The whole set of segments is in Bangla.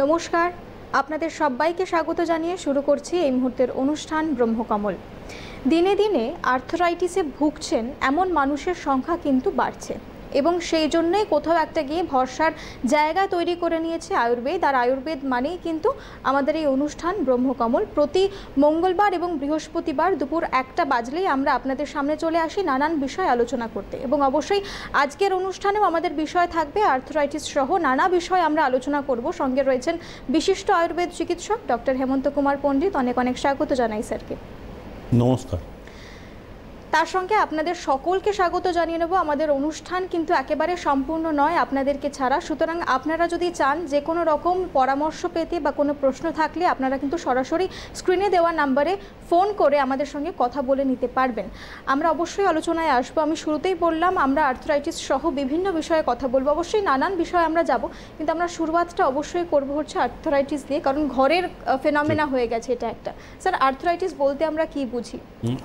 নমস্কার, আপনাদের সবাইকে স্বাগত জানিয়ে শুরু করছি এই মুহূর্তের অনুষ্ঠান ব্রহ্মকমল। দিনে দিনে আর্থ্রাইটিসে ভুগছেন এমন মানুষের সংখ্যা কিন্তু বাড়ছে এবং সেই জন্যই কোথাও একটা গিয়ে ভরসার জায়গা তৈরি করে নিয়েছে আয়ুর্বেদ। আর আয়ুর্বেদ মানেই কিন্তু আমাদের এই অনুষ্ঠান ব্রহ্মকমল। প্রতি মঙ্গলবার এবং বৃহস্পতিবার দুপুর 1টা বাজলেই আমরা আপনাদের সামনে চলে আসি নানান বিষয় আলোচনা করতে, এবং অবশ্যই আজকের অনুষ্ঠানেও আমাদের বিষয় থাকবে আর্থ্রাইটিস সহ নানা বিষয় আমরা আলোচনা করব। সঙ্গে রয়েছেন বিশিষ্ট আয়ুর্বেদ চিকিৎসক ডক্টর হেমন্ত কুমার পণ্ডিত। অনেক অনেক স্বাগত জানাই স্যারকে। নমস্কার। তার সঙ্গে আপনাদের সকলকে স্বাগত জানিয়ে নেব। আমাদের অনুষ্ঠান কিন্তু একেবারে সম্পূর্ণ নয় আপনাদেরকে ছাড়া, সুতরাং আপনারা যদি চান যে কোনো রকম পরামর্শ পেতে বা কোনো প্রশ্ন থাকলে আপনারা কিন্তু সরাসরি স্ক্রিনে দেওয়া নাম্বারে ফোন করে আমাদের সঙ্গে কথা বলে নিতে পারবেন। আমরা অবশ্যই আলোচনায় আসবো। আমি শুরুতেই বললাম আমরা আর্থ্রাইটিস সহ বিভিন্ন বিষয়ে কথা বলবো, অবশ্যই নানান বিষয়ে আমরা যাব, কিন্তু আমরা শুরুয়াতটা অবশ্যই করবো হচ্ছে আর্থ্রাইটিস দিয়ে, কারণ ঘরের ফেনোমেনা হয়ে গেছে এটা একটা। স্যার, আর্থ্রাইটিস বলতে আমরা কি বুঝি?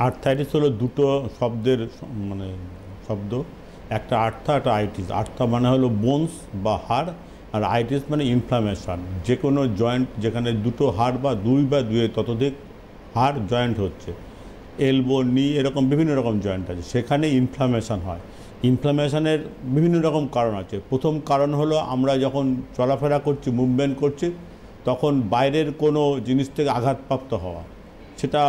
আর্থ্রাইটিস হলো দুটো শব্দের শব্দ, একটা আর্থা একটা আইটিস। আর্থা মানে হলো বোনস বা হাড়, আর আইটিস মানে ইনফ্লামেশন। যে কোনো জয়েন্ট যেখানে দুটো হাড় বা দুই বা দুইয়ের ততোধিক হাড় জয়েন্ট হচ্ছে, এলবো, নি, এরকম বিভিন্ন রকম জয়েন্ট আছে, সেখানে ইনফ্লামেশন হয়। ইনফ্লামেশনের বিভিন্ন রকম কারণ আছে। প্রথম কারণ হলো আমরা যখন চলাফেরা করছি, মুভমেন্ট করছি, তখন বাইরের কোনো জিনিস থেকে আঘাতপ্রাপ্ত হওয়া। সেটা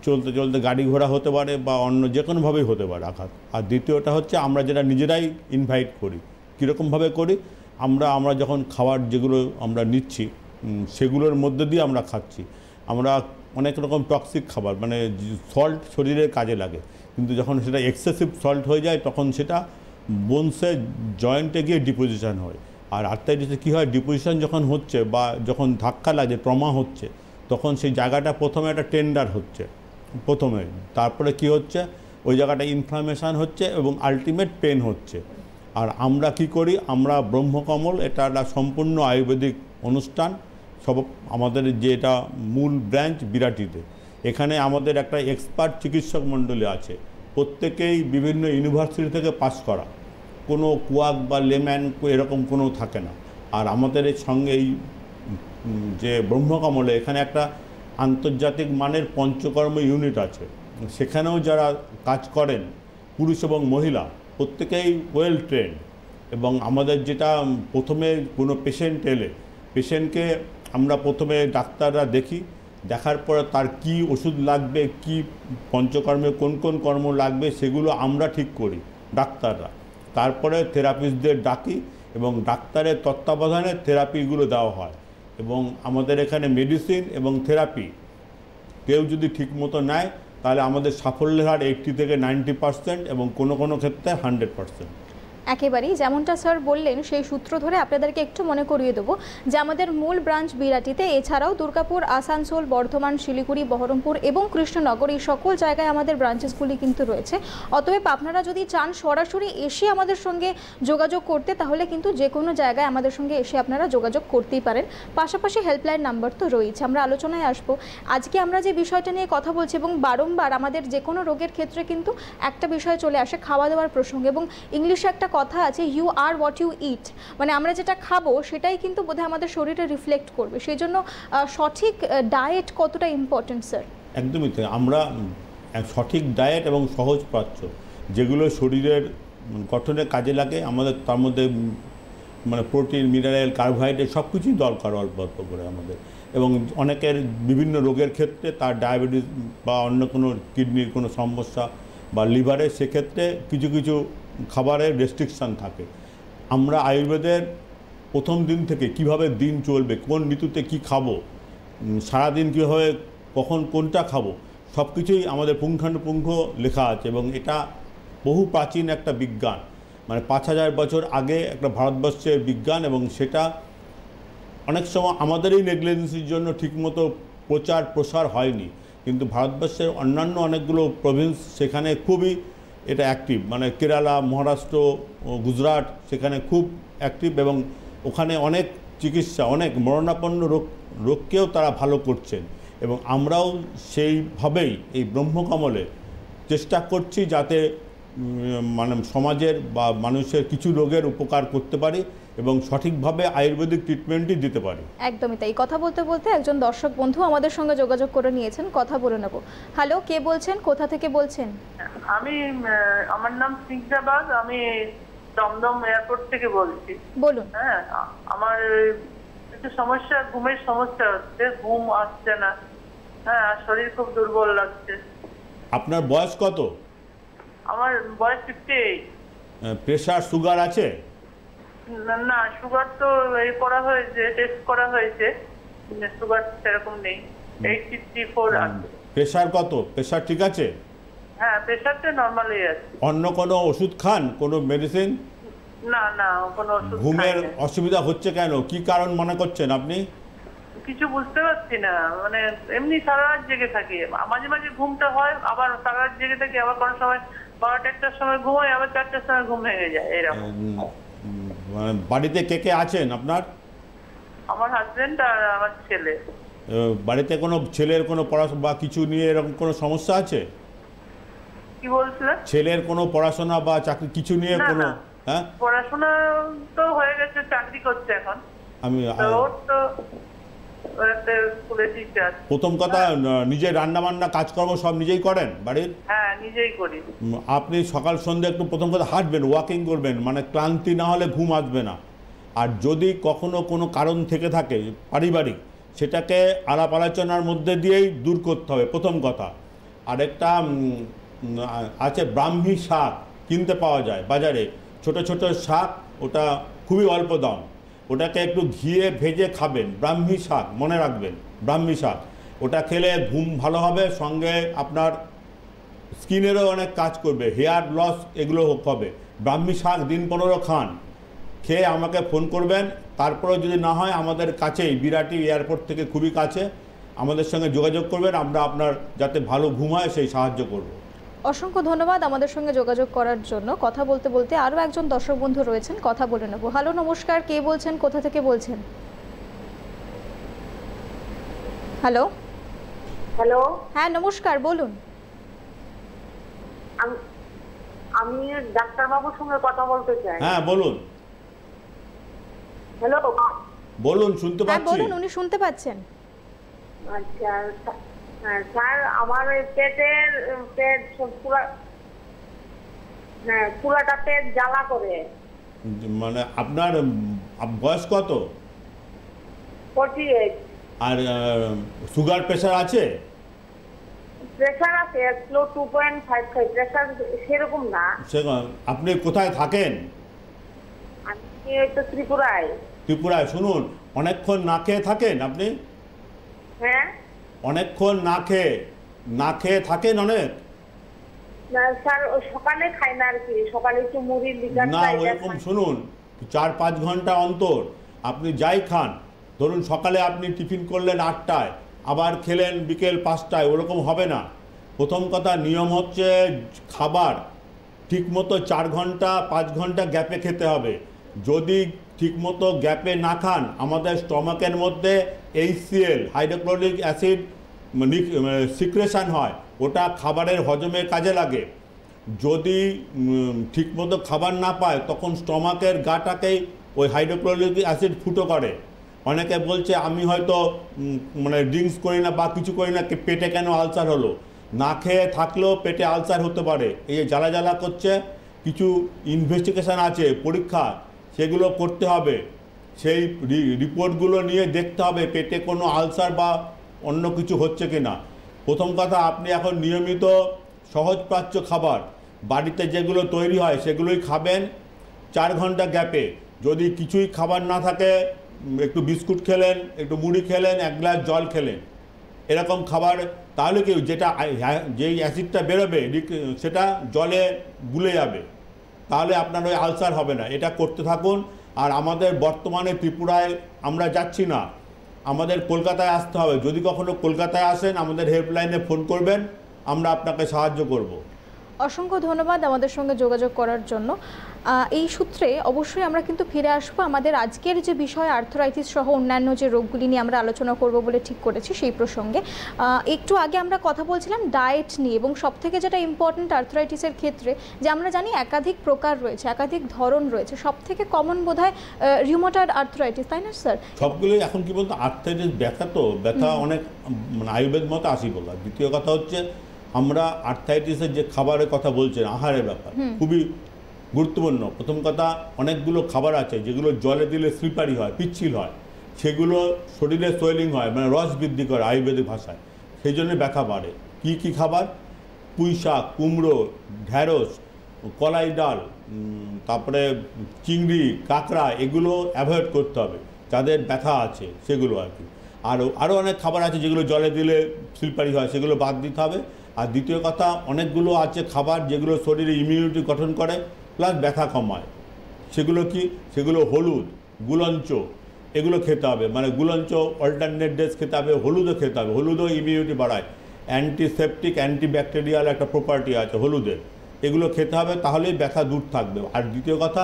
চলতে চলতে গাড়ি ঘোড়া হতে পারে বা অন্য যে কোনোভাবেই হতে পারে আঘাত। আর দ্বিতীয়টা হচ্ছে আমরা যেটা নিজেরাই ইনভাইট করি। কীরকমভাবে করি? আমরা যখন খাবার যেগুলো আমরা নিচ্ছি সেগুলোর মধ্যে দিয়ে আমরা খাচ্ছি। আমরা অনেক রকম টক্সিক খাবার, মানে সল্ট শরীরের কাজে লাগে, কিন্তু যখন সেটা এক্সেসিভ সল্ট হয়ে যায় তখন সেটা বোনসে জয়েন্টে গিয়ে ডিপোজিশন হয়। আর আর্থ্রাইটিসে কী হয়, ডিপোজিশন যখন হচ্ছে বা যখন ধাক্কা লাগে, ট্রমা হচ্ছে, তখন সেই জায়গাটা প্রথমে একটা টেন্ডার হচ্ছে প্রথমে, তারপরে কি হচ্ছে, ওই জায়গাটা ইনফ্লামেশান হচ্ছে এবং আলটিমেট পেন হচ্ছে। আর আমরা কি করি, আমরা ব্রহ্মকমল, এটা একটা সম্পূর্ণ আয়ুর্বেদিক অনুষ্ঠান। আমাদের যে এটা মূল ব্রাঞ্চ বিরাটিতে, এখানে আমাদের একটা এক্সপার্ট চিকিৎসক মণ্ডলী আছে, প্রত্যেকেই বিভিন্ন ইউনিভার্সিটি থেকে পাস করা, কোনো কুয়াক বা লেম্যান এরকম কোনো থাকে না। আর আমাদের এর সঙ্গে এই যে ব্রহ্মকমলে এখানে একটা আন্তর্জাতিক মানের পঞ্চকর্ম ইউনিট আছে, সেখানেও যারা কাজ করেন পুরুষ এবং মহিলা প্রত্যেকেই ওয়েল ট্রেন্ড। এবং আমাদের যেটা প্রথমে কোনো পেশেন্ট এলে, পেশেন্টকে আমরা প্রথমে ডাক্তাররা দেখি, দেখার পরে তার কি ওষুধ লাগবে, কি পঞ্চকর্মে কোন কোন কর্ম লাগবে সেগুলো আমরা ঠিক করি ডাক্তাররা। তারপরে থেরাপিস্টদের ডাকি এবং ডাক্তারের তত্ত্বাবধানে থেরাপিগুলো দেওয়া হয়। এবং আমাদের এখানে মেডিসিন এবং থেরাপি কেউ যদি ঠিকমতো নেয় তাহলে আমাদের সাফল্যের হার 80 থেকে 90% এবং কোনো কোনো ক্ষেত্রে 100%। একেবারেই যেমনটা স্যার বললেন সেই সূত্র ধরে আপনাদেরকে একটু মনে করিয়ে দেবো যে আমাদের মূল ব্রাঞ্চ বিরাটিতে, এছাড়াও দুর্গাপুর, আসানসোল, বর্ধমান, শিলিগুড়ি, বহরমপুর এবং কৃষ্ণনগর, এই সকল জায়গায় আমাদের ব্রাঞ্চেসগুলি কিন্তু রয়েছে। অতএব আপনারা যদি চান সরাসরি এসে আমাদের সঙ্গে যোগাযোগ করতে, তাহলে কিন্তু যে কোনো জায়গায় আমাদের সঙ্গে এসে আপনারা যোগাযোগ করতেই পারেন। পাশাপাশি হেল্পলাইন নাম্বার তো রয়েছে। আমরা আলোচনায় আসবো। আজকে আমরা যে বিষয়টা নিয়ে কথা বলছি, এবং বারংবার আমাদের যে কোনো রোগের ক্ষেত্রে কিন্তু একটা বিষয় চলে আসে, খাওয়া দাওয়ার প্রসঙ্গে। এবং ইংলিশে একটা কথা আছে, ইউ আর হোয়াট ইউ ইট, মানে আমরা যেটা খাবো সেটাই কিন্তু বোধহয় আমাদের শরীরে রিফ্লেক্ট করবে। সেই জন্য সঠিক ডায়েট কতটা ইম্পর্টেন্ট স্যার? একদমই তাই। আমরা সঠিক ডায়েট এবং সহজ প্রাচ্য যেগুলো শরীরের গঠনে কাজে লাগে, আমাদের তার মধ্যে মানে প্রোটিন, মিনারেল, কার্বোহাইড্রেট সব কিছুই দরকার অল্প অল্প করে আমাদের। এবং অনেকের বিভিন্ন রোগের ক্ষেত্রে তার ডায়াবেটিস বা অন্য কোনো কিডনির কোনো সমস্যা বা লিভারে, সেক্ষেত্রে কিছু কিছু খাবারের রেস্ট্রিকশান থাকে। আমরা আয়ুর্বেদের প্রথম দিন থেকে কিভাবে দিন চলবে, কোন ঋতুতে কি খাবো, সারাদিন কীভাবে কখন কোনটা খাবো, সব কিছুই আমাদের পুঙ্খানুপুঙ্খ লেখা আছে। এবং এটা বহু প্রাচীন একটা বিজ্ঞান, মানে 5000 বছর আগে একটা ভারতবর্ষের বিজ্ঞান, এবং সেটা অনেক সময় আমাদেরই নেগলিজেন্সির জন্য ঠিকমতো প্রচার প্রসার হয়নি। কিন্তু ভারতবর্ষের অন্যান্য অনেকগুলো প্রভিন্স সেখানে খুবই এটা অ্যাক্টিভ, মানে কেরালা, মহারাষ্ট্র, গুজরাট সেখানে খুব অ্যাক্টিভ, এবং ওখানে অনেক চিকিৎসা, অনেক মরণাপন্ন রোগকেও তারা ভালো করছেন। এবং আমরাও সেইভাবেই এই ব্রহ্মকমলে চেষ্টা করছি যাতে মানে সমাজের বা মানুষের কিছু রোগের উপকার করতে পারি এবং সঠিকভাবে আয়ুর্বেদিক ট্রিটমেন্টই দিতে পারি। একদমই তাই। কথা বলতে বলতে একজন দর্শক বন্ধু আমাদের সঙ্গে যোগাযোগ করে নিয়েছেন, কথা বলে নেব। হ্যালো, কে বলছেন, কোথা থেকে বলছেন? আমি আমার নাম সিংসাবাগ, আমি দমদম এয়ারপোর্ট থেকে বলছি। বলুন। হ্যাঁ, আমার একটু সমস্যা, ঘুমের সমস্যা হচ্ছে, ঘুম আসছে না। হ্যাঁ, আর শরীর খুব দুর্বল লাগছে। আপনার বয়স কত? আমার বয়স 58। প্রেশার সুগার আছে? না, সুগার তো এই করা হয়েছে, টেস্ট করা হয়েছে, সুগার সেরকম নেই। 854 আছে। প্রেশার কত? প্রেশার ঠিক আছে? হ্যাঁ, প্রেশারটা নর্মালই আছে। অন্য কোনো ওষুধ খান, কোনো মেডিসিন? না না, কোনো ওষুধ ঘুমের খাই না। অসুবিধা হচ্ছে কেন, কি কারণ মনে করছেন আপনি? কিছু বুঝতে পারছি না, মানে এমনি সারা রাত জেগে থাকি, মাঝে মাঝে ঘুমটা হয়, আবার সারা রাত জেগে থাকি, আবার কোনো সময় 12টা-1টার সময় ঘুমাই, আবার 4টার সময় ঘুম ভেঙে যায়, এরকম। মানে বাড়িতে কে কে আছেন আপনার? আমার হাজবেন্ড আর আমার ছেলে। বাড়িতে কোনো ছেলের কোনো পড়াশোনা বা কিছু নিয়ে এরকম কোনো সমস্যা আছে? কি বলছিলেন? ছেলের কোনো পড়াশোনা বা চাকরি কিছু নিয়ে না, কোনো? না। হ্যাঁ, পড়াশোনা তো হয়ে গেছে, চাকরি করছে এখন। আমি তো ওর তো একটা স্কুলে টিচার। প্রথম কথা, নিজে রান্না বান্না কাজকর্ম সব নিজেই করেন বাড়ির? হ্যাঁ, নিজেই করি। আপনি সকাল সন্ধ্যা একটু প্রথম কথা হাঁটবেন, ওয়াকিং করবেন, মানে ক্লান্তি না হলে ঘুম আসবে না। আর যদি কখনো কোনো কারণ থেকে থাকে পারিবারিক, সেটাকে আলাপ আলোচনার মধ্যে দিয়েই দূর করতে হবে, প্রথম কথা। আরেকটা আছে ব্রাহ্মী শাক, কিনতে পাওয়া যায় বাজারে, ছোট ছোট শাক, ওটা খুবই অল্প দাম, ওটাকে একটু ঘিয়ে ভেজে খাবেন, ব্রাহ্মী শাক মনে রাখবেন, ব্রাহ্মী শাক। ওটা খেলে ঘুম ভালো হবে, সঙ্গে আপনার স্কিনেরও অনেক কাজ করবে, হেয়ার লস এগুলো হবে। ব্রাহ্মী শাক দিন 15 খান, খেয়ে আমাকে ফোন করবেন। তারপরেও যদি না হয়, আমাদের কাছেই বিরাটি এয়ারপোর্ট থেকে খুবই কাছে, আমাদের সঙ্গে যোগাযোগ করবেন, আমরা আপনার যাতে ভালো ঘুম হয় সেই সাহায্য করব। অসংখ্য ধন্যবাদ আমাদের সঙ্গে যোগাযোগ করার জন্য। কথা বলতে বলতে আরও একজন দর্শক বন্ধু রয়েছেন, কথা বলে নেব। হ্যালো, নমস্কার, কে বলছেন, কোথা থেকে বলছেন? হ্যালো। হ্যালো, হ্যাঁ, নমস্কার, বলুন। আমি ডাক্তারবাবুর সঙ্গে কথা বলতে চাই। হ্যাঁ বলুন। হ্যালো, বলুন, শুনতে হ্যাঁ পাচ্ছি। বলুন, উনি শুনতে পাচ্ছেন। আচ্ছা স্যার, আমার পেট পুরা, হ্যাঁ পুরাটা পেট জ্বালা করে। মানে আপনার বয়স কত? 48। আর সুগার প্রেশার আছে? প্রেশার আছে, স্লো 2.55, প্রেশার সেরকম না। আপনি কোথায় থাকেন? আমি তো ত্রিপুরায়। ত্রিপুরায়। শুনুন, অনেকক্ষণ না খেয়ে থাকেন আপনি? হ্যাঁ। অনেকক্ষণ না খেয়ে থাকেন অনেক? না স্যার, সকালে খাই না আর কি, সকালে একটু মুড়ি লিকার না, ওরকম শুনুন, 4-5 ঘন্টা অন্তর আপনি যাই খান, ধরুন সকালে আপনি টিফিন করলেন 8টায়, আবার খেলেন বিকেল 5টায়, ওরকম হবে না। প্রথম কথা, নিয়ম হচ্ছে খাবার ঠিকমতো 4 ঘন্টা 5 ঘন্টা গ্যাপে খেতে হবে। যদি ঠিকমতো গ্যাপে না খান, আমাদের স্টমাকের মধ্যে HCl, হাইড্রোক্লোরিক অ্যাসিড সিক্রেশন হয়, ওটা খাবারের হজমের কাজে লাগে। যদি ঠিকমতো খাবার না পায়, তখন স্টমাকের গাটাকেই ওই হাইড্রোক্লোরিক অ্যাসিড ফুটো করে। অনেকে বলছে আমি হয়তো মানে ড্রিঙ্কস করি না বা কিছু করি না, পেটে কেন আলসার হলো? না খেয়ে থাকলেও পেটে আলসার হতে পারে। এই যে জ্বালা জ্বালা করছে, কিছু ইনভেস্টিগেশন আছে, পরীক্ষা, সেগুলো করতে হবে। সেই রিপোর্টগুলো নিয়ে দেখতে হবে পেটে কোনো আলসার বা অন্য কিছু হচ্ছে কি না। প্রথম কথা, আপনি এখন নিয়মিত সহজপাচ্য খাবার বাড়িতে যেগুলো তৈরি হয় সেগুলোই খাবেন 4 ঘন্টা গ্যাপে। যদি কিছুই খাবার না থাকে, একটু বিস্কুট খেলেন, একটু মুড়ি খেলেন, 1 গ্লাস জল খেলেন, এরকম খাবার, তাহলে কি যেই অ্যাসিডটা বেরোবে সেটা জলে গুলে যাবে, তাহলে আপনার ওই আলসার হবে না। এটা করতে থাকুন। আর আমাদের বর্তমানে ত্রিপুরায় আমরা যাচ্ছি না, আমাদের কলকাতায় আসতে হবে। যদি কখনো কলকাতায় আসেন, আমাদের হেল্পলাইনে ফোন করবেন, আমরা আপনাকে সাহায্য করব। অসংখ্য ধন্যবাদ আমাদের সঙ্গে যোগাযোগ করার জন্য। এই সূত্রে অবশ্যই আমরা কিন্তু ফিরে আসবো আমাদের আজকের যে বিষয় আর্থ্রাইটিস সহ অন্যান্য যে রোগগুলি নিয়ে আমরা আলোচনা করব বলে ঠিক করেছি সেই প্রসঙ্গে। একটু আগে আমরা কথা বলছিলাম ডায়েট নিয়ে, এবং সবথেকে যেটা ইম্পর্ট্যান্ট আর্থ্রাইটিসের ক্ষেত্রে যে আমরা জানি একাধিক প্রকার রয়েছে, একাধিক ধরন রয়েছে, সবথেকে কমন বোধহয় রিউমাটয়েড আর্থ্রাইটিস, তাই না স্যার? সবগুলো এখন কি বলতো আর্থ্রাইটিস ব্যথা, তো ব্যথা অনেক মানে আয়ুর্বেদ মতো আসি বলা। দ্বিতীয় কথা হচ্ছে আমরা আর্থ্রাইটিসের যে খাবারের কথা বলছেন, আহারের ব্যাপার খুবই গুরুত্বপূর্ণ। প্রথম কথা, অনেকগুলো খাবার আছে যেগুলো জলে দিলে স্লিপারি হয়, পিচ্ছিল হয়, সেগুলো শরীরে সোয়েলিং হয়, মানে রস বৃদ্ধি করে আয়ুর্বেদিক ভাষায়, সেই জন্য ব্যথা বাড়ে। কি কি খাবার? পুঁই শাক, কুমড়ো, ঢ্যাঁড়স, কলাই ডাল, তারপরে চিংড়ি, কাঁকড়া, এগুলো অ্যাভয়েড করতে হবে যাদের ব্যথা আছে, সেগুলো আর কি। আরও অনেক খাবার আছে যেগুলো জলে দিলে স্লিপারি হয়, সেগুলো বাদ দিতে হবে। আর দ্বিতীয় কথা, অনেকগুলো আছে খাবার যেগুলো শরীরে ইমিউনিটি গঠন করে প্লাস ব্যথা কমায়। সেগুলো কি? সেগুলো হলুদ, গুলঞ্চ, এগুলো খেতে হবে। মানে গুলঞ্চ অল্টারনেট ডেজ খেতে হবে, হলুদও খেতে হবে। হলুদও ইমিউনিটি বাড়ায়, অ্যান্টিসেপটিক, অ্যান্টিব্যাকটেরিয়াল একটা প্রপার্টি আছে হলুদের, এগুলো খেতে হবে, তাহলেই ব্যথা দূর থাকবে। আর দ্বিতীয় কথা,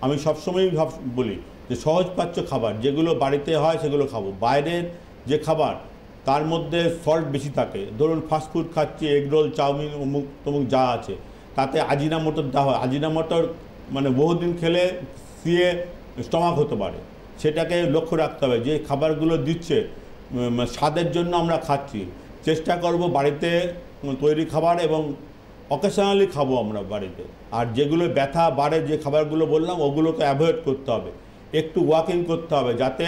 আমি সবসময়ই বলি যে সহজপাচ্য খাবার যেগুলো বাড়িতে হয় সেগুলো খাবো। বাইরের যে খাবার তার মধ্যে সল্ট বেশি থাকে, ধরুন ফাস্টফুড খাচ্ছি, এগরোল, চাউমিন, অমুক তমুক যা আছে, তাতে আজিনামোটর দেওয়া হয়। আজিনামোটর মানে বহুদিন খেলে সিয়ে স্টমাক হতে পারে, সেটাকে লক্ষ্য রাখতে হবে। যে খাবারগুলো দিচ্ছে স্বাদের জন্য আমরা খাচ্ছি, চেষ্টা করব বাড়িতে তৈরি খাবার, এবং অকেশনালি খাবো আমরা বাড়িতে। আর যেগুলো ব্যথা বাড়ে, যে খাবারগুলো বললাম, ওগুলোকে অ্যাভয়েড করতে হবে। একটু ওয়াকিং করতে হবে যাতে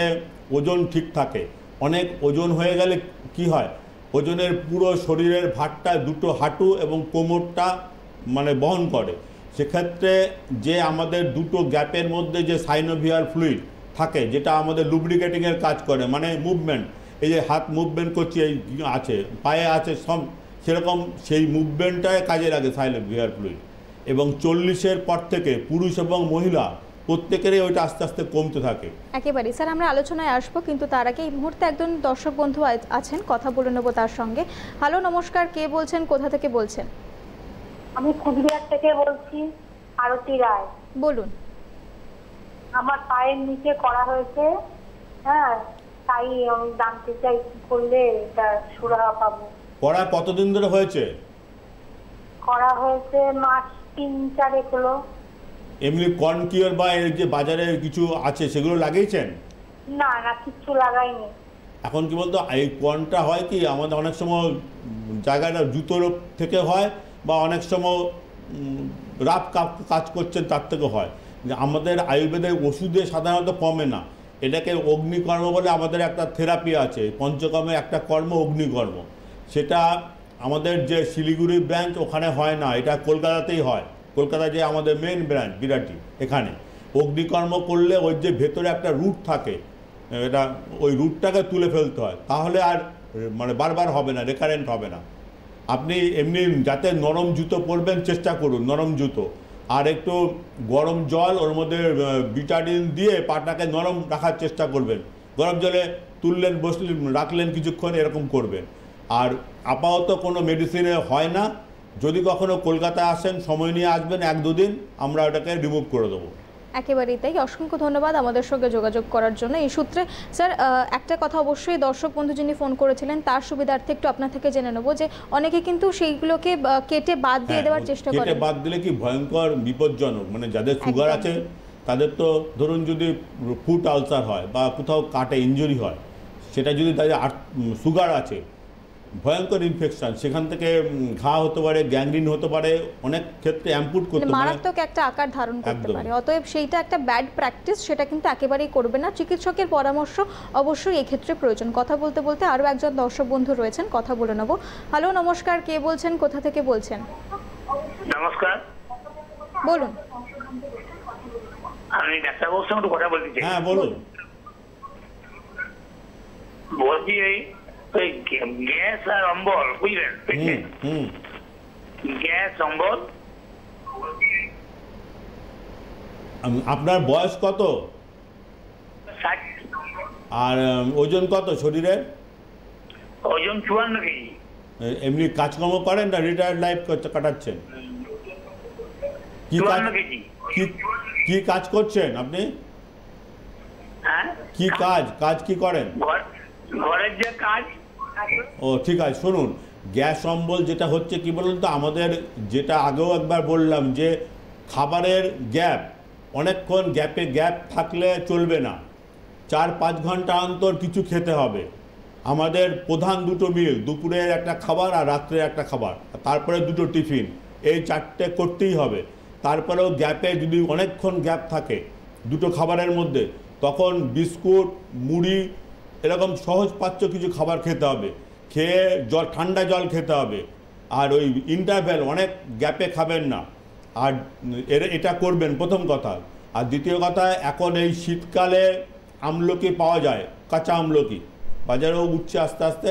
ওজন ঠিক থাকে। অনেক ওজন হয়ে গেলে কি হয়, ওজনের পুরো শরীরের ভারটা দুটো হাঁটু এবং কোমরটা মানে বহন করে। সেক্ষেত্রে যে আমাদের দুটো গ্যাপের মধ্যে যে সাইনোভিয়াল ফ্লুইড থাকে, যেটা আমাদের লুব্রিকেটিংয়ের কাজ করে, মানে মুভমেন্ট, এই যে হাত মুভমেন্ট করছি, এই আছে পায়ে আছে সব, সেরকম সেই মুভমেন্টটায় কাজে লাগে সাইনোভিয়াল ফ্লুইড। এবং 40-এর পর থেকে পুরুষ এবং মহিলা প্রত্যেকেরই ওইটা আস্তে আস্তে কমতে থাকে। একেবারেই স্যার, আমরা আলোচনায় আসবো, কিন্তু তার আগে এই মুহূর্তে একজন দর্শক বন্ধু আছেন, কথা বলে নেবো তার সঙ্গে। হ্যালো, নমস্কার, কে বলছেন, কোথা থেকে বলছেন? আমি কুচবিহার থেকে বলছি, আরতি রায়। বলুন। আমার পায়ের নিচে করা হয়েছে, হ্যাঁ, তাই আমি জানতে চাই কি করলে এটা সুরাহা পাবো। করা কতদিন ধরে হয়েছে? করা হয়েছে মাস 3-4 হলো। এমনি কর্নকিওর বা এর যে বাজারে কিছু আছে সেগুলো লাগিয়েছেন? না না, কিচ্ছু লাগাইনি। এখন কি বলতো, এই কর্নটা হয় কি আমাদের অনেক সময় জায়গাটা জুতোর থেকে হয়, বা অনেক সময় রাফ কাজ করছেন তার থেকে হয়। যে আমাদের আয়ুর্বেদের ওষুধে সাধারণত কমে না, এটাকে অগ্নিকর্ম বলে। আমাদের একটা থেরাপি আছে, পঞ্চকর্মের একটা কর্ম অগ্নিকর্ম। সেটা আমাদের যে শিলিগুড়ি ব্রাঞ্চ, ওখানে হয় না, এটা কলকাতাতেই হয়। কলকাতায় যে আমাদের মেন ব্রাঞ্চ বিরাটি, এখানে অগ্নিকর্ম করলে ওই যে ভেতরে একটা রুট থাকে, এটা ওই রুটটাকে তুলে ফেলতে হয়, তাহলে আর মানে বারবার হবে না, রেকারেন্ট হবে না। আপনি এমনি যাতে নরম জুতো পরবেন চেষ্টা করুন, নরম জুতো, আর একটু গরম জল ওর মধ্যে বিটাডিন দিয়ে পাটাকে নরম রাখার চেষ্টা করবেন। গরম জলে তুললেন, বসলেন, রাখলেন কিছুক্ষণ, এরকম করবেন। আর আপাতত কোনো মেডিসিনে হয় না। যদি কখনো কলকাতায় আসেন, সময় নিয়ে আসবেন, 1-2 দিন, আমরা ওটাকে রিমুভ করে দেবো। একেবারেই তাই, অসংখ্য ধন্যবাদ আমাদের সঙ্গে যোগাযোগ করার জন্য। এই সূত্রে স্যার একটা কথা অবশ্যই দর্শক বন্ধু যিনি ফোন করেছিলেন তার সুবিধার্থে একটু আপনার থেকে জেনে নেবো, যে অনেকে কিন্তু সেইগুলোকে কেটে বাদ দিয়ে দেওয়ার চেষ্টা করে। কেটে বাদ দিলে কি ভয়ঙ্কর বিপজ্জনক, মানে যাদের সুগার আছে তাদের তো ধরুন যদি ফুট আলসার হয় বা কোথাও কাটে ইনজুরি হয়, সেটা যদি তাদের সুগার আছে, ভয়ঙ্কর ইনফেকশন, সেখান থেকে ঘা হতে পারে, গ্যাংগ্রিন হতে পারে, অনেক ক্ষেত্রে অ্যাম্পুট করতে পারে, মারাত্মক একটা আকার ধারণ করতে পারে। অতএব সেইটা একটা ব্যাড প্র্যাকটিস, সেটা কিন্তু একেবারেই করবে না। চিকিৎসকের পরামর্শ অবশ্যই এই ক্ষেত্রে প্রয়োজন। কথা বলতে বলতে আরও একজন দর্শক বন্ধু রয়েছেন, কথা বলে নেব। হ্যালো, নমস্কার, কে বলছেন, কোথা থেকে বলছেন? নমস্কার, বলুন। আমি ডাক্তারবাবুর সঙ্গে কথা বলতে চাই। হ্যাঁ বলুন। বলছি ওই গ্যাস আর অম্বল, বুঝলেন, গ্যাস অম্বল। আপনার বয়স কত? 60। আর ওজন কত শরীরের? ওজন 54 কেজি। এমনি কাজকর্ম করেন না রিটায়ার্ড লাইফ কাটাচ্ছেন? কি কাজ? 54 কেজি। কি কাজ করছেন আপনি? হ্যাঁ, কি কাজ কি করেন? ঘরের যে কাজ। ও ঠিক আছে, শুনুন, গ্যাস অম্বল যেটা হচ্ছে কি বলুন তো, আমাদের যেটা আগেও একবার বললাম যে খাবারের গ্যাপ, অনেকক্ষণ গ্যাপ থাকলে চলবে না। 4-5 ঘন্টা অন্তর কিছু খেতে হবে। আমাদের প্রধান দুটো মিল, দুপুরের একটা খাবার আর রাত্রে একটা খাবার, তারপরে দুটো টিফিন, এই 4টে করতেই হবে। তারপরেও গ্যাপে যদি অনেকক্ষণ গ্যাপ থাকে দুটো খাবারের মধ্যে, তখন বিস্কুট, মুড়ি এরকম সহজ পাচ্য কিছু খাবার খেতে হবে। খেয়ে ঠান্ডা জল খেতে হবে। আর ওই ইন্টারভ্যাল অনেক গ্যাপে খাবেন না। আর এটা করবেন প্রথম কথা। আর দ্বিতীয় কথা, এখন এই শীতকালে আমলকি পাওয়া যায়, কাঁচা আমলকি বাজারেও উঠছে আস্তে আস্তে।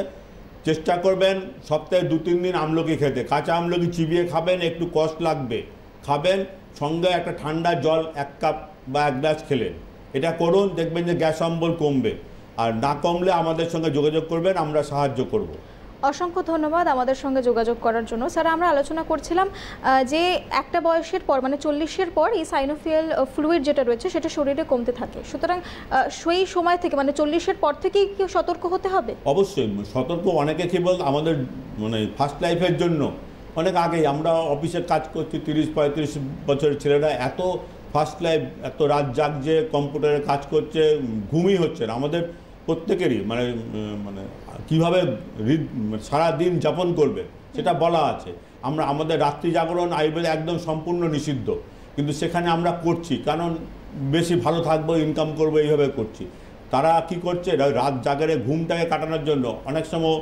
চেষ্টা করবেন সপ্তাহে 2-3 দিন আমলকি খেতে। কাঁচা আমলকি চিবিয়ে খাবেন, একটু কষ্ট লাগবে, খাবেন, সঙ্গে একটা ঠান্ডা জল 1 কাপ বা 1 গ্লাস খেলেন। এটা করুন, দেখবেন যে গ্যাস অম্বল কমবে। আর না কমলে আমাদের সঙ্গে যোগাযোগ করবেন, আমরা সাহায্য করব। অসংখ্য ধন্যবাদ আমাদের সঙ্গে যোগাযোগ করার জন্য। স্যার, আমরা আলোচনা করছিলাম যে একটা বয়সের পর মানে 40-এর পর এই সাইনোফিয়াল ফ্লুইড যেটা রয়েছে সেটা শরীরে কমতে থাকে। সুতরাং সেই সময় থেকে মানে 40-এর পর থেকেই কি সতর্ক হতে হবে? অবশ্যই সতর্ক। অনেকে কি বল, আমাদের মানে ফার্স্ট লাইফের জন্য অনেক আগেই আমরা অফিসে কাজ করছি, 30-35 বছরের ছেলেরা এত ফার্স্ট লাইফ, এত রাত জাগছে, কম্পিউটারে কাজ করছে, ঘুমই হচ্ছে না। আমাদের প্রত্যেকেরই মানে মানে কীভাবে সারাদিন যাপন করবে সেটা বলা আছে। আমাদের রাত্রি জাগরণ আয়ুর্বেদে একদম সম্পূর্ণ নিষিদ্ধ, কিন্তু সেখানে আমরা করছি, কারণ বেশি ভালো থাকবো, ইনকাম করবো, এইভাবে করছি। তারা কি করছে, রাত জাগরে ঘুমটাকে কাটানোর জন্য অনেক সময়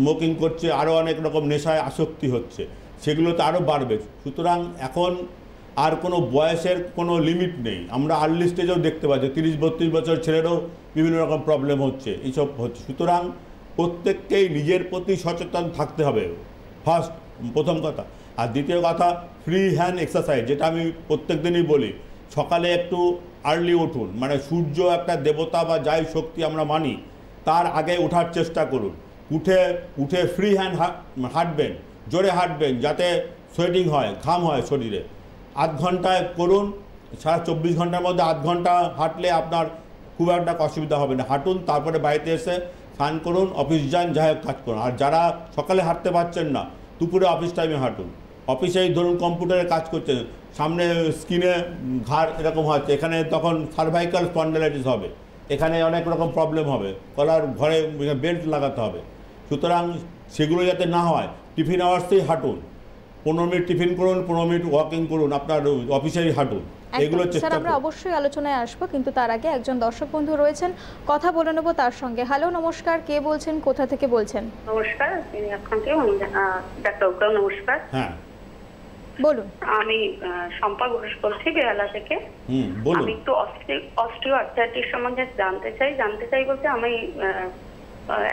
স্মোকিং করছে, আরও অনেক রকম নেশায় আসক্তি হচ্ছে, সেগুলো তো আরও বাড়বে। সুতরাং এখন আর কোনো বয়সের কোনো লিমিট নেই। আমরা আর্লি স্টেজেও দেখতে পাচ্ছি 30-32 বছর ছেলেরও বিভিন্ন রকম প্রবলেম হচ্ছে, এইসব হচ্ছে। সুতরাং প্রত্যেককেই নিজের প্রতি সচেতন থাকতে হবে, প্রথম কথা। আর দ্বিতীয় কথা, ফ্রি হ্যান্ড এক্সারসাইজ, যেটা আমি প্রত্যেক দিনই বলি, সকালে একটু আর্লি উঠুন। মানে সূর্য একটা দেবতা বা যাই শক্তি আমরা মানি, তার আগে ওঠার চেষ্টা করুন। উঠে ফ্রি হ্যান্ড হাঁটবেন, জোরে হাঁটবেন, যাতে সোয়েটিং হয়, ঘাম হয় শরীরে। 8 ঘন্টায় করুন, সারা 24 ঘন্টার মধ্যে 8 ঘন্টা হাঁটলে আপনার খুব একটা অসুবিধা হবে না। হাঁটুন, তারপরে বাড়িতে এসে স্নান করুন, অফিস যান, যাই হোক কাজ করুন। আর যারা সকালে হাঁটতে পারছেন না, দুপুরে অফিস টাইমে হাঁটুন। অফিসেই ধরুন কম্পিউটারে কাজ করছেন, সামনে স্ক্রিনে ঘাড় এরকম হচ্ছে, এখানে তখন সার্ভাইকাল স্পন্ডালাইটিস হবে, এখানে অনেক রকম প্রবলেম হবে, গলার ঘরে বেল্ট লাগাতে হবে। সুতরাং সেগুলো যাতে না হয়, টিফিন আওয়ার্সেই হাঁটুন, 15 মিনিট টিফিন করুন, 15 মিনিট ওয়াকিং করুন, আপনার অফিসেই হাঁটুন। এগুলো চেষ্টা স্যার, আমরা অবশ্যই আলোচনায় আসবো, কিন্তু তার আগে একজন দর্শক বন্ধু রয়েছেন, কথা বলে নেবো তার সঙ্গে। হ্যালো, নমস্কার, কে বলছেন, কোথা থেকে বলছেন? নমস্কার, ডাক্তার নমস্কার। হ্যাঁ বলুন। আমি শম্পা ঘোষ বলছি বেহালা থেকে। বলুন। আমি একটু অস্টিও আর্থ্রাইটিস সম্বন্ধে জানতে চাই বলতে আমি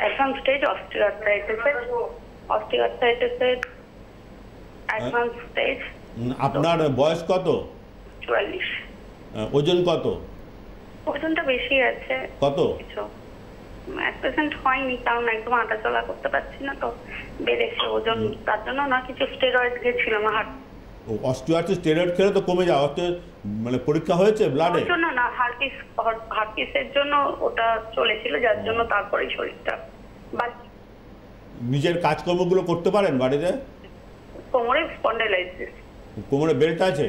অ্যাডভান্স স্টেজ অস্টিও আর্থ্রাইটিসের অ্যাডভান্স স্টেজ। আপনার বয়স কত? 44। ওজন কত? ওজনটা বেশি আছে। কত? 1% হয়নি, কারণ একদম হাঁটা চলা করতে পারছি না, তো বেড়েছে ওজন। তার জন্য না কিছু স্টেরয়েড খেয়েছিলাম। অস্টিওআর্থ্রাইটিস স্টেরয়েড খেলে তো কমে যায়। মানে পরীক্ষা হয়েছে ব্লাডে? ওর জন্য না, হার্টিসের জন্য ওটা চলেছিল, যার জন্য তারপরেই শরীরটা। নিজের কাজকর্মগুলো করতে পারেন বাড়িতে? কোমরে স্পন্ডালাইটিস। কোমরে বেল্ট আছে?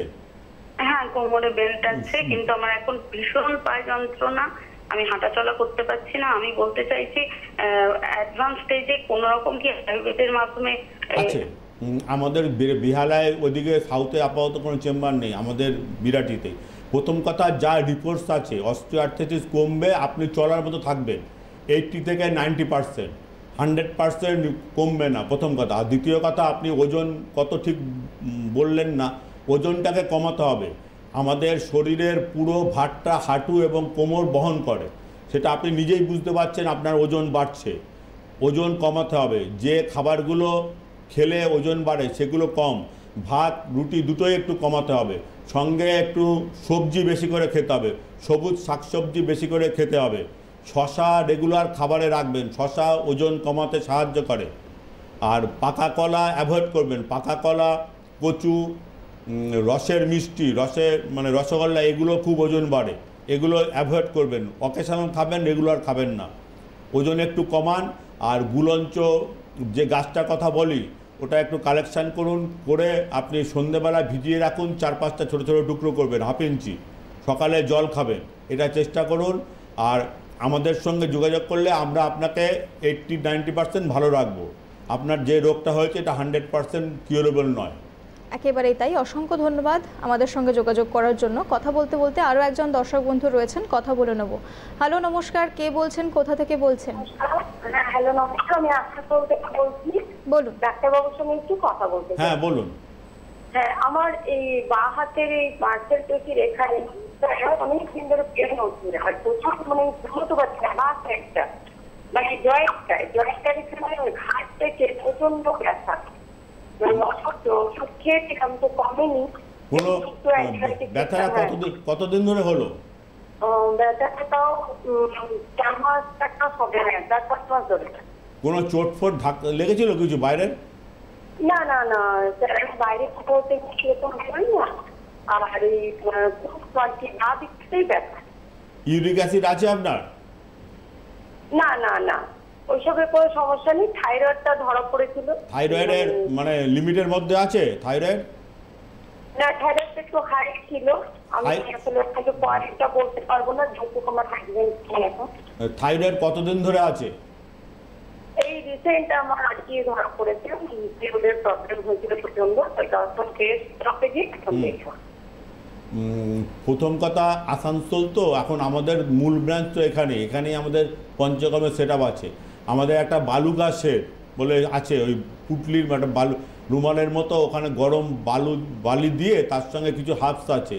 হ্যাঁ, কোমরে বেল্ট আছে, কিন্তু আমার এখন ভীষণ পায় যন্ত্রণা, আমি হাঁটাচলা করতে পারছি না। আমি বলতে চাইছি অ্যাডভান্স স্টেজে কোন রকম কি আয়ুর্বেদের মাধ্যমে আছে? আমাদের বিহালায় ওদিকে সাউথে আপাতত কোনো চেম্বার নেই, আমাদের বিরাটিতে। প্রথম কথা, যা রিপোর্টস আছে অস্টিওআর্থ্রাইটিস কমবে, আপনি চলার মতো থাকবেন। 80 থেকে 90%, 100% কমবে না, প্রথম কথা। আর দ্বিতীয় কথা, আপনি ওজন কত ঠিক বললেন না, ওজনটাকে কমাতে হবে। আমাদের শরীরের পুরো ভারটা হাঁটু এবং কোমর বহন করে, সেটা আপনি নিজেই বুঝতে পারছেন। আপনার ওজন বাড়ছে, ওজন কমাতে হবে। যে খাবারগুলো খেলে ওজন বাড়ে সেগুলো কম, ভাত রুটি দুটোই একটু কমাতে হবে। সঙ্গে একটু সবজি বেশি করে খেতে হবে, সবুজ শাকসবজি বেশি করে খেতে হবে। শশা রেগুলার খাবারে রাখবেন, শশা ওজন কমাতে সাহায্য করে। আর পাকা কলা অ্যাভয়েড করবেন। পাকা কলা, কচু, রসের মিষ্টি, মানে রসগোল্লা, এগুলো খুব ওজন বাড়ে, এগুলো অ্যাভয়েড করবেন। অকেশনাল খাবেন, রেগুলার খাবেন না। ওজন একটু কমান। আর গুলঞ্চ যে গাছটার কথা বলি, ওটা একটু কালেকশান করুন, করে আপনি সন্ধেবেলা ভিজিয়ে রাখুন, 4-5টা ছোটো ছোটো টুকরো করবেন, 1/2 ইঞ্চি। সকালে জল খাবেন, এটা চেষ্টা করুন। আর আমাদের সঙ্গে যোগাযোগ করলে আমরা আপনাকে 80-90% ভালো রাখবো। আপনার যে রোগটা হয়েছে এটা 100% কিউরেবল নয়। একেবারেই তাই। অসংখ্য ধন্যবাদ আমাদের সঙ্গে যোগাযোগ করার জন্য। কথা বলতে বলতে আরও একজন দর্শক বন্ধু রয়েছেন, কথা বলে নেব। হ্যালো, নমস্কার, কে বলছেন, কোথা থেকে বলছেন? হ্যালো, নমস্কার, আমি আশাপুর থেকে বলছি। বলুন। ডাক্তারবাবুর সঙ্গে একটু কথা বলতে চাই। হ্যাঁ, বলুন। হ্যাঁ, আমার এই বাঁ হাতের এই মার্সেল পেশির এখানে অনেক দিন ধরে পেন হচ্ছে, আর প্রচুর মানে বুঝতে পারছি না, বাঁ সাইডটা মানে জয়েন্টটার এখানে ঘাট থেকে প্রচন্ড ব্যথা। ওষুধ খেয়েছিলাম তো কমেনি। কোনো ব্যথাটা কতদিন ধরে হলো? ব্যথাটা তাও 4 মাস হবে, 4-5 মাস ধরে। কোনো চোটফোট লেগেছিল কিছু বাইরের? না না না, বাইরে কোথাও থেকে সেরকম হয় না। আর এই না দিকতেই ব্যথা। ইউরিক অ্যাসিড আছে আপনার? না না না, ওইসবের কোনো সমস্যা নেই। থাইরয়েডটা ধরা পড়েছিল। থাইরয়েডের মানে লিমিটের মধ্যে আছে থাইরয়েড? না, থাইরয়েডটা একটু হাই ছিল। আমি আসলে আপনাকে পয়েন্টটা বলতে পারবো না, যেহেতু আমার হাজবেন্ড এখন। থাইরয়েড কতদিন ধরে আছে? এই রিসেন্ট আমার আজকে ধরা পড়েছে, পিরিয়ডের প্রবলেম হয়েছিল প্রচন্ড, তখন টেস্ট ডক্টর গিয়ে প্রথম কথা, আসানসোল তো এখন আমাদের মূল ব্রাঞ্চ তো এখানেই আমাদের পঞ্চকর্মের সেট আপ আছে। আমাদের একটা বালুকা শেড বলে আছে, ওই পুটলির একটা রুমালের মতো, ওখানে গরম বালি দিয়ে তার সঙ্গে কিছু হার্বস আছে,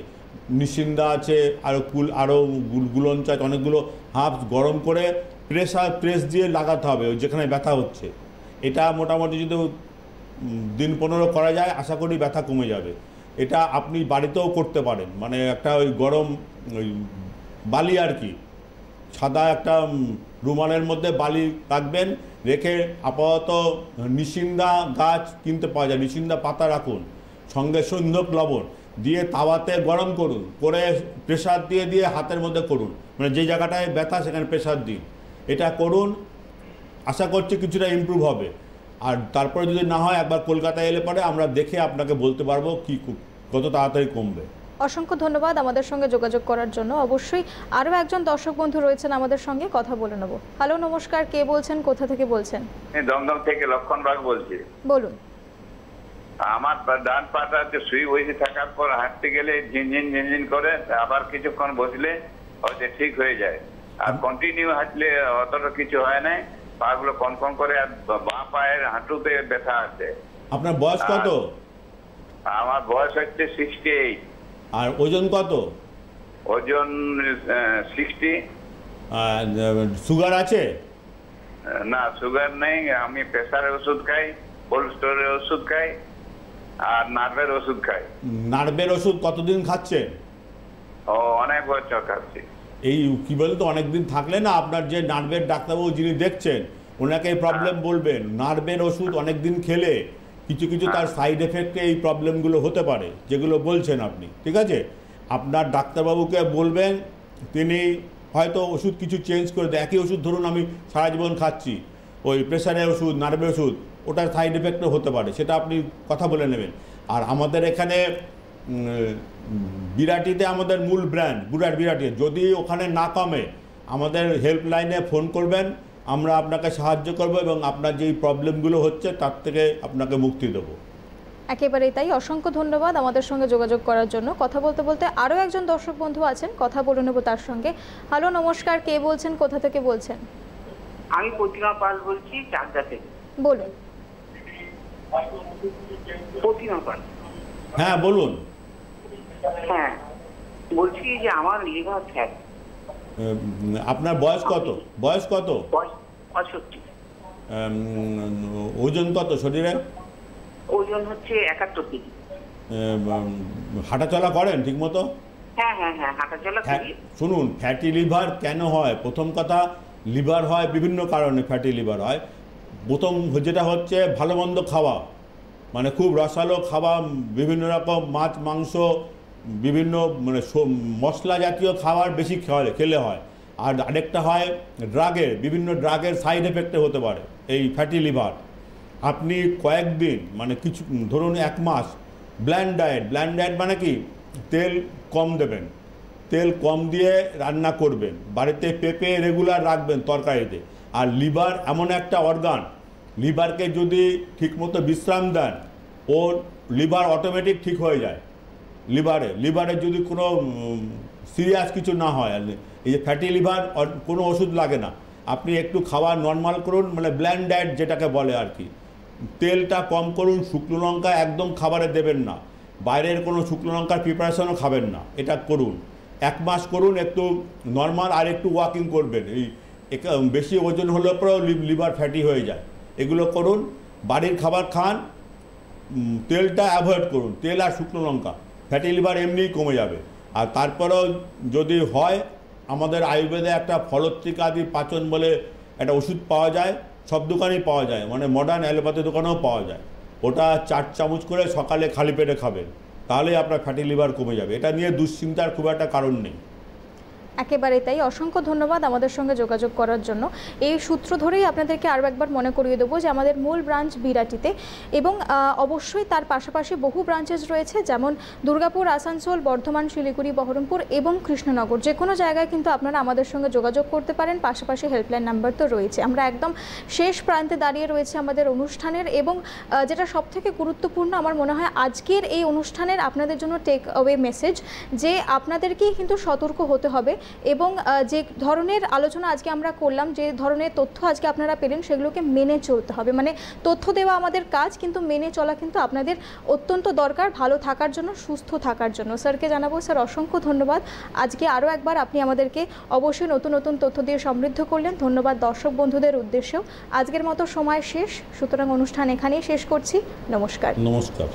নিশিন্দা আছে, আরও গুলঞ্চ আছে, অনেকগুলো হার্বস গরম করে প্রেস দিয়ে লাগাতে হবে ওই যেখানে ব্যথা হচ্ছে। এটা মোটামুটি যদি দিন 15 করা যায়, আশা করি ব্যথা কমে যাবে। এটা আপনি বাড়িতেও করতে পারেন, মানে একটা ওই গরম ওই বালি আর কি, সাদা একটা রুমালের মধ্যে বালি রাখবেন, রেখে আপাতত নিশিন্দা গাছ কিনতে পাওয়া যায়, নিশিন্দা পাতা রাখুন, সঙ্গে সৈন্ধব লবণ দিয়ে তাওয়াতে গরম করুন, করে প্রেসার দিয়ে হাতের মধ্যে করুন, মানে যে জায়গাটায় ব্যথা সেখানে প্রেসার দিন। এটা করুন, আশা করছি কিছুটা ইমপ্রুভ হবে। আর তারপরে যদি না হয়, একবার কলকাতায় এলে পরে আমরা দেখে আপনাকে বলতে পারবো কি কত তাড়াতাড়ি কমবে। অসংখ্য ধন্যবাদ আমাদের সঙ্গে যোগাযোগ করার জন্য। অবশ্যই আরও একজন দর্শক বন্ধু রয়েছেন আমাদের সঙ্গে, কথা বলে নেব। হ্যালো, নমস্কার, কে বলছেন, কোথা থেকে বলছেন? দমদম থেকে লক্ষণ বাগ বলছি। বলুন। আমার ডান পাটা শুই বসে থাকার পর হাঁটতে গেলে ঝিনঝিন করে, আবার কিছুক্ষণ বসলে হয়তো ঠিক হয়ে যায়। আর কন্টিনিউ হাঁটলে অতটা কিছু হয় না, পাগুলো কনকন করে, আর বাঁ পায়ের হাঁটুতে ব্যথা আছে। আপনার বয়স কত? আমার বয়স হচ্ছে 68। আর ওজন কত? ওজন 60। সুগার আছে? না, সুগার নেই। আমি প্রেসারের ওষুধ খাই, কোলেস্টেরলের ওষুধ খাই, আর নার্ভের ওষুধ খাই। নার্ভের ওষুধ কতদিন খাচ্ছেন? অনেক বছর খাচ্ছি। এই কি বলতো, অনেকদিন থাকলে না, আপনার যে নার্ভের ডাক্তারবাবু যিনি দেখছেন ওনাকে এই প্রবলেম বলবেন। নার্ভের ওষুধ অনেক দিন খেলে কিছু তার সাইড এফেক্টে এই প্রবলেমগুলো হতে পারে, যেগুলো বলছেন আপনি। ঠিক আছে, আপনার ডাক্তারবাবুকে বলবেন, তিনি হয়তো ওষুধ কিছু চেঞ্জ করে দেয়। একই ওষুধ ধরুন আমি সারা জীবন খাচ্ছি, ওই প্রেশারের ওষুধ, নার্ভের ওষুধ, ওটার সাইড এফেক্টও হতে পারে, সেটা আপনি কথা বলে নেবেন। আর আমাদের এখানে বিরাটিতে আমাদের মূল ব্র্যান্ড বিরাটি, যদি ওখানে না কমে আমাদের হেল্পলাইনে ফোন করবেন, আমরা আপনাকে সাহায্য করব এবং আপনার যেই প্রবলেমগুলো হচ্ছে তার থেকে আপনাকে মুক্তি দেবো। একেবারেই তাই। অসংখ্য ধন্যবাদ আমাদের সঙ্গে যোগাযোগ করার জন্য। কথা বলতে বলতে আরও একজন দর্শক বন্ধু আছেন, কথা বলে নেব তার সঙ্গে। হ্যালো, নমস্কার, কে বলছেন, কোথা থেকে বলছেন? আমি প্রতিমা পাল বলছি, চাকদা থেকে। বলুন। প্রতিমা পাল। হ্যাঁ, বলুন। হ্যাঁ, বলছি যে আমার লিভার ফ্যাট। আপনার বয়স কত? 65। ওজন কত শরীরে? ওজন হচ্ছে 71 কেজি। হাঁটাচলা করেন ঠিক মতো? হ্যাঁ, হাঁটাচলা করি। শুনুন, ফ্যাটি লিভার কেন হয়? প্রথম কথা, লিভার হয় বিভিন্ন কারণে, ফ্যাটি লিভার হয়। প্রথম যেটা হচ্ছে ভালো মন্দ খাওয়া, মানে খুব রসালো খাবার, বিভিন্ন রকম মাছ মাংস, বিভিন্ন মানে মশলা জাতীয় খাবার বেশি খেলে হয়। আর আরেকটা হয় বিভিন্ন ড্রাগের সাইড এফেক্টে হতে পারে এই ফ্যাটি লিভার। আপনি কয়েকদিন মানে কিছু ধরুন 1 মাস ব্ল্যান্ড ডায়েট মানে কি তেল কম দেবেন, তেল কম দিয়ে রান্না করবেন, বাড়িতে পেঁপে রেগুলার রাখবেন তরকারিতে। আর লিভার এমন একটা অর্গান, লিভারকে যদি ঠিকমতো বিশ্রাম দেন ওর লিভার অটোমেটিক ঠিক হয়ে যায়। লিভারে যদি কোনো সিরিয়াস কিছু না হয়, এই যে ফ্যাটি লিভার কোনো ওষুধ লাগে না। আপনি একটু খাওয়া নর্মাল করুন, মানে ব্ল্যান্ড ডায়েট যেটাকে বলে আর কি। তেলটা কম করুন, শুকনো লঙ্কা একদম খাবারে দেবেন না, বাইরের কোনো শুকনো লঙ্কার প্রিপারেশনও খাবেন না, এটা করুন। 1 মাস করুন একটু নর্মাল, আর একটু ওয়াকিং করবেন। এই বেশি ওজন হলে পরেও লিভার ফ্যাটি হয়ে যায়, এগুলো করুন। বাড়ির খাবার খান, তেলটা অ্যাভয়েড করুন, তেল আর শুকনো লঙ্কা, ফ্যাটি লিভার এমনিই কমে যাবে। আর তারপরেও যদি হয়, আমাদের আয়ুর্বেদে একটা ফলত্রিকাদি পাচন বলে একটা ওষুধ পাওয়া যায়, সব দোকানেই পাওয়া যায়, মানে মডার্ন অ্যালোপ্যাথি দোকানেও পাওয়া যায়। ওটা 4 চামচ করে সকালে খালি পেটে খাবেন, তাহলেই আপনার ফ্যাটি লিভার কমে যাবে। এটা নিয়ে দুশ্চিন্তার খুব একটা কারণ নেই। একেবারে তাই। অসংখ্য ধন্যবাদ আমাদের সঙ্গে যোগাযোগ করার জন্য। এই সূত্র ধরেই আপনাদেরকে আরও একবার মনে করিয়ে দেবো যে আমাদের মূল ব্রাঞ্চ বিরাটিতে, এবং অবশ্যই তার পাশাপাশি বহু ব্রাঞ্চেস রয়েছে, যেমন দুর্গাপুর, আসানসোল, বর্ধমান, শিলিগুড়ি, বহরমপুর এবং কৃষ্ণনগর। যে কোনো জায়গায় কিন্তু আপনারা আমাদের সঙ্গে যোগাযোগ করতে পারেন। পাশাপাশি হেল্পলাইন নাম্বার তো রয়েছে। আমরা একদম শেষ প্রান্তে দাঁড়িয়ে রয়েছে আমাদের অনুষ্ঠানের, এবং যেটা সবথেকে গুরুত্বপূর্ণ আমার মনে হয় আজকের এই অনুষ্ঠানের আপনাদের জন্য টেক অ্যাওয়ে মেসেজ, যে আপনাদেরকেই কিন্তু সতর্ক হতে হবে, এবং যে ধরনের আলোচনা আজকে আমরা করলাম, যে ধরনের তথ্য আজকে আপনারা পেলেন, সেগুলোকে মেনে চলতে হবে। মানে তথ্য দেওয়া আমাদের কাজ, কিন্তু মেনে চলা কিন্তু আপনাদের অত্যন্ত দরকার ভালো থাকার জন্য, সুস্থ থাকার জন্য। স্যারকে জানাবো, স্যার অসংখ্য ধন্যবাদ। আজকে আরও একবার আপনি আমাদেরকে অবশ্যই নতুন নতুন তথ্য দিয়ে সমৃদ্ধ করলেন। ধন্যবাদ দর্শক বন্ধুদের উদ্দেশ্যেও। আজকের মতো সময় শেষ, সুতরাং অনুষ্ঠান এখানেই শেষ করছি। নমস্কার। নমস্কার।